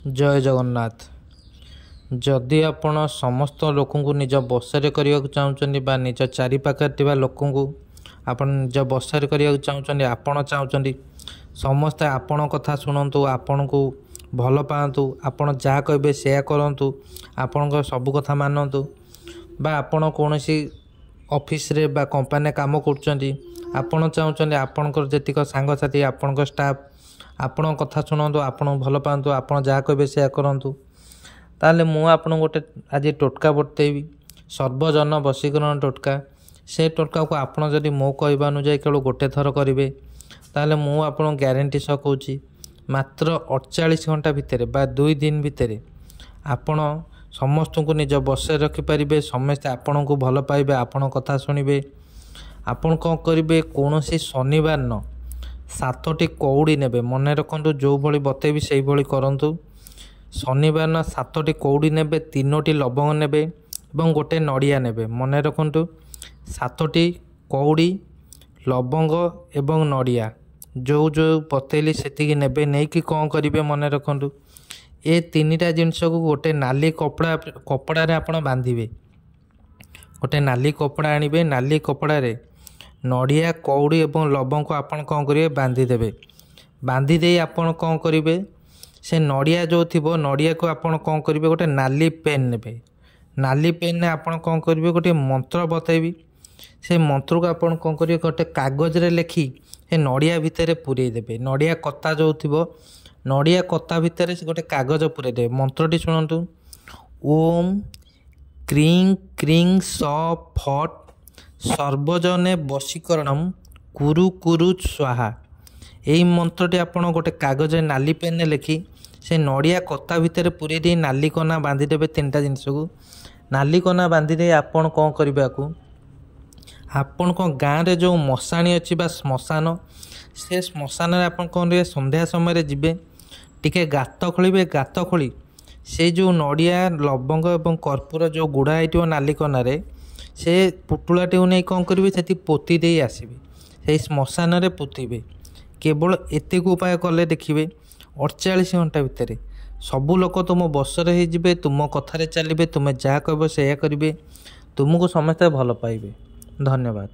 जय जगन्नाथ। जदि आपण समस्त लोक निज बसरे करने चाहते बा निज चारिपाखे लोक आपण निज बसरे करने चाहते आपण चाहते समस्ते आपण कथा शुणु आपण को भल पातु आपण जहाँ कहे से करूँ आपण सब कथा मानतु बा आपण कौन ऑफिस रे बा कंपनी काम कर आपण चाहते आपणकर जेतिक सांगसाथी आपण स्टाफ आपण कथा शुणु आपण भल पातु आपण जहाँ कहे से करूँ ताले मु आपन गोटे आज टोटका बतैबी सर्वजन वशीकरण टोटका। से टोटका को आपण जदि मो कहवा अनुजाई केवल गोटे थर करेंगे ताले मु आपन ग्यारंटी सह कहूँ मात्र 48 घंटा भितर बा 2 दिन भितर आपण समस्त को निज बसे रखिपारे समस्ते आपण को भल पाइबे आपण कथा शुणिबे। आपण कौन करेंगे कौन शनिवार न 7टी कौड़ी ने मन रखु जो भली बतैबी से भली करूँ। शनिवार न 7टी कौड़ी ने 3टी लवंग ने गोटे नड़िया ने मन रखु 7टी कौड़ी लवंग एवं नड़िया जो जो बतैली से नहीं कि कौन करेंगे मन रखु ए 3टा जिनस को गोटे नाली कपड़ा रे आपण बांधिबे। गोटे नाली कपड़ा आनिबे नाली कपड़ा रे नड़िया कौड़ी एवं लवंग को आपण कौन करेंगे बांधिदेवे। बांधिदे आपण कौन करेंगे से नड़िया जो थी नड़िया को आपड़ कौन करेंगे गोटे नाली पेन ने नाली पेन ने आपड़ कौन करेंगे गोटे मंत्र बतैबी से मंत्र को आपड़ कौन करेंगे गोटे कागज रे लिखि से नड़िया भितर पूरे देवे। नड़िया कता जो थी नड़िया कता भितर से गोटे कागज पूरे देवे। मंत्रटी शुणु ओम क्रीं क्रीं स फट सर्वजने वशीकरणम कुरु कुरु स्वाहा। यही मंत्रटी आपड़ गोटे कागज नाली पेन ने लिखि से नड़िया कता भितर पूरे दी नाली कना बांधिदेवे। 3टा जिनस को नाली कना बांधिदे आपड़ कौन करने को आपण को गाँव रे जो मशाणी अच्छी बा श्मशान से श्मशान आप कौन करेंगे संध्या समय जीवे टिके गात खोलिए गात खोली से जो नड़िया लवंग एवं कर्पूर जो गुड़ा होती नाली कनारे से पुटुलाटी को नहीं कौन करेंगे से पोती दे आसबे से श्मशान रे पोतीबे। केवल एत उपाय कले देखिए 48 घंटा भितर सबू लोक तुम बसरे हो तुम कथार चलिए तुम जहाँ कह से करेंगे तुमको समस्ते भल पाइबे। धन्यवाद।